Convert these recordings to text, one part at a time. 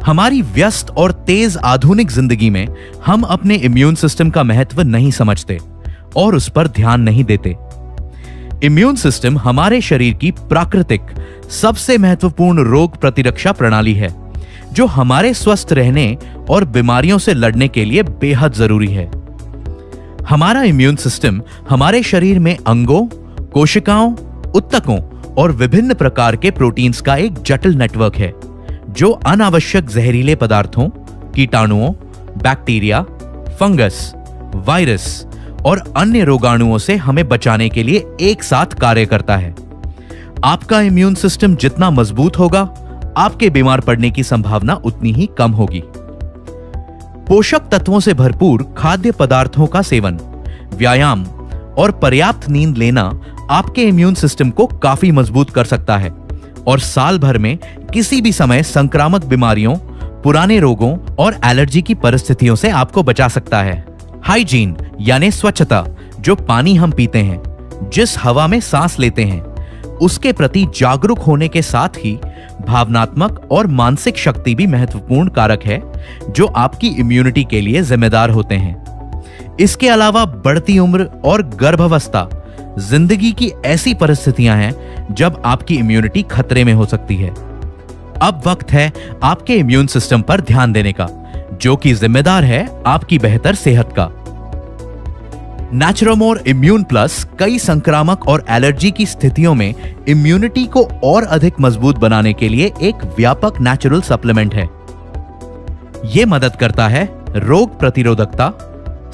हमारी व्यस्त और तेज आधुनिक जिंदगी में हम अपने इम्यून सिस्टम का महत्व नहीं समझते और उस पर ध्यान नहीं देते। इम्यून सिस्टम हमारे शरीर की प्राकृतिक सबसे महत्वपूर्ण रोग प्रतिरक्षा प्रणाली है, जो हमारे स्वस्थ रहने और बीमारियों से लड़ने के लिए बेहद जरूरी है। हमारा इम्यून सिस्टम हमारे शरीर में अंगों, कोशिकाओं, उत्तकों और विभिन्न प्रकार के प्रोटीन्स का एक जटिल नेटवर्क है, जो अनावश्यक जहरीले पदार्थों, कीटाणुओं, बैक्टीरिया, फंगस, वायरस और अन्य रोगाणुओं से हमें बचाने के लिए एक साथ कार्य करता है। आपका इम्यून सिस्टम जितना मजबूत होगा, आपके बीमार पड़ने की संभावना उतनी ही कम होगी। पोषक तत्वों से भरपूर खाद्य पदार्थों का सेवन, व्यायाम और पर्याप्त नींद लेना आपके इम्यून सिस्टम को काफी मजबूत कर सकता है और साल भर में किसी भी समय संक्रामक बीमारियों, पुराने रोगों और एलर्जी की परिस्थितियों से आपको बचा सकता है। हाइजीन यानी स्वच्छता, जो पानी हम पीते हैं, जिस हवा में सांस लेते हैं, उसके प्रति जागरूक होने के साथ ही भावनात्मक और मानसिक शक्ति भी महत्वपूर्ण कारक है, जो आपकी इम्यूनिटी के लिए जिम्मेदार होते हैं। इसके अलावा बढ़ती उम्र और गर्भावस्था जिंदगी की ऐसी परिस्थितियां हैं जब आपकी इम्यूनिटी खतरे में हो सकती है। अब वक्त है आपके इम्यून सिस्टम पर ध्यान देने का, जो कि जिम्मेदार है आपकी बेहतर सेहत का। नेचुरोमोर इम्यून प्लस कई संक्रामक और एलर्जी की स्थितियों में इम्यूनिटी को और अधिक मजबूत बनाने के लिए एक व्यापक नेचुरल सप्लीमेंट है। यह मदद करता है रोग प्रतिरोधकता,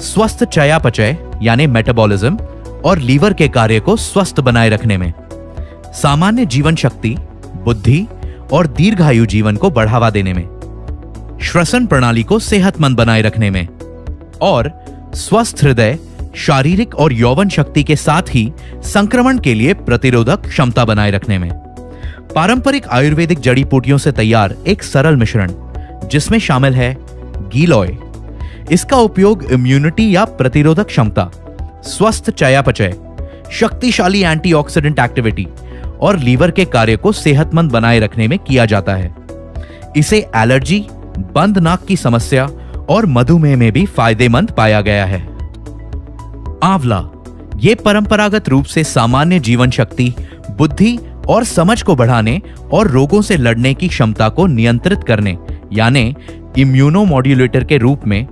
स्वस्थ चयापचय यानी मेटाबॉलिज्म और लीवर के कार्य को स्वस्थ बनाए रखने में, सामान्य जीवन शक्ति, बुद्धि और दीर्घायु जीवन को बढ़ावा देने में, श्वसन प्रणाली को सेहतमंद बनाए रखने में और स्वस्थ हृदय, शारीरिक और यौवन शक्ति के साथ ही संक्रमण के लिए प्रतिरोधक क्षमता बनाए रखने में। पारंपरिक आयुर्वेदिक जड़ी बूटियों से तैयार एक सरल मिश्रण, जिसमें शामिल है गीलोय। इसका उपयोग इम्यूनिटी या प्रतिरोधक क्षमता, स्वस्थ चयापचय, शक्तिशाली एंटीऑक्सीडेंट एक्टिविटी और लीवर के कार्य को सेहतमंद बनाए रखने में किया जाता है। इसे एलर्जी, बंद नाक की समस्या और मधुमेह में भी फायदेमंद पाया गया है। आंवला, ये परंपरागत रूप से सामान्य जीवन शक्ति, बुद्धि और समझ को बढ़ाने और रोगों से लड़ने की क्षमता को नियंत्रित करने यानी इम्यूनोमॉड्यूलेटर के रूप में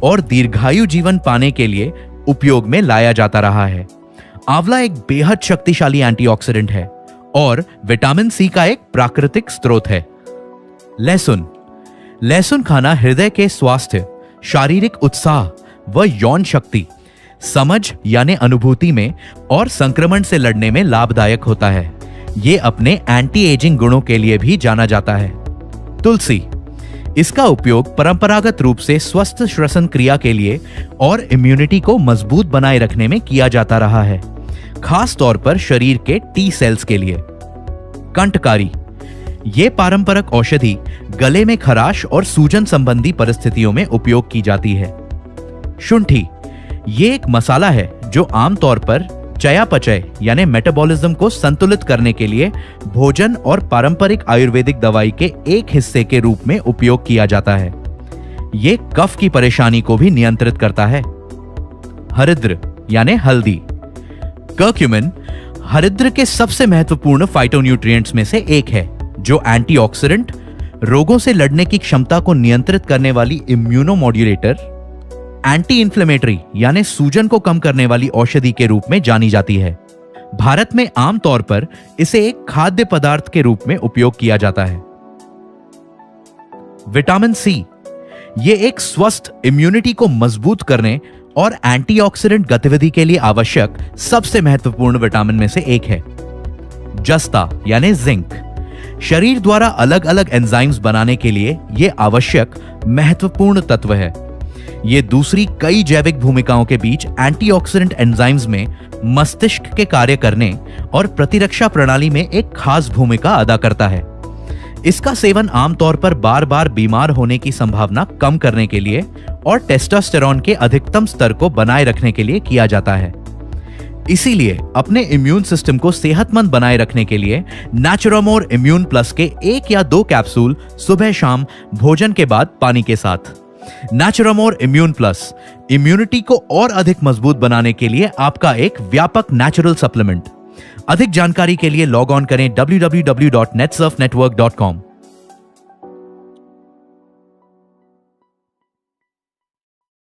और दीर्घायु जीवन पाने के लिए उपयोग में लाया जाता रहा है। आंवला एक बेहद शक्तिशाली एंटीऑक्सीडेंट है और विटामिन सी का एक प्राकृतिक स्रोत है। लहसुन, लहसुन खाना हृदय के स्वास्थ्य, शारीरिक उत्साह व यौन शक्ति, समझ यानी अनुभूति में और संक्रमण से लड़ने में लाभदायक होता है। यह अपने एंटी एजिंग गुणों के लिए भी जाना जाता है। तुलसी, इसका उपयोग परंपरागत रूप से स्वस्थ श्वसन क्रिया के लिए और इम्यूनिटी को मजबूत बनाए रखने में किया जाता रहा है, खास तौर पर शरीर के टी सेल्स के लिए। कंठकारी, यह पारंपरिक औषधि गले में खराश और सूजन संबंधी परिस्थितियों में उपयोग की जाती है। शुंठी, ये एक मसाला है जो आमतौर पर चयापचय यानी मेटाबॉलिज्म को संतुलित करने के लिए भोजन और पारंपरिक आयुर्वेदिक दवाई के एक हिस्से के रूप में उपयोग किया जाता है। ये कफ की परेशानी को भी नियंत्रित करता है। हरिद्र यानी हल्दी, कर्क्यूमिन हरिद्र के सबसे महत्वपूर्ण फाइटोन्यूट्रिएंट्स में से एक है, जो एंटीऑक्सीडेंट, रोगों से लड़ने की क्षमता को नियंत्रित करने वाली इम्यूनोमॉड्यूलेटर, एंटी इन्फ्लेमेटरी यानी सूजन को कम करने वाली औषधि के रूप में जानी जाती है। भारत में आमतौर पर इसे एक खाद्य पदार्थ के रूप में उपयोग किया जाता है। विटामिन सी, यह एक स्वस्थ इम्यूनिटी को मजबूत करने और एंटीऑक्सीडेंट गतिविधि के लिए आवश्यक सबसे महत्वपूर्ण विटामिन में से एक है। जस्ता यानी जिंक, शरीर द्वारा अलग अलग एंजाइम्स बनाने के लिए यह आवश्यक महत्वपूर्ण तत्व है। यह दूसरी कई जैविक भूमिकाओं के बीच एंटीऑक्सीडेंट एंजाइम्स में मस्तिष्क के कार्य करने और प्रतिरक्षा प्रणाली में एक खास भूमिका अदा करता है। इसका सेवन आमतौर पर बार बार बीमार होने की संभावना कम करने के लिए और टेस्टोस्टेरोन के अधिकतम स्तर को बनाए रखने के लिए किया जाता है। इसीलिए अपने इम्यून सिस्टम को सेहतमंद बनाए रखने के लिए नेचुरामोर इम्यून प्लस के 1 या 2 कैप्सूल सुबह शाम भोजन के बाद पानी के साथ। नेचुरामोर इम्यून प्लस इम्यूनिटी को और अधिक मजबूत बनाने के लिए आपका एक व्यापक नेचुरल सप्लीमेंट। अधिक जानकारी के लिए लॉग ऑन करें www.netsurfnetwork.com।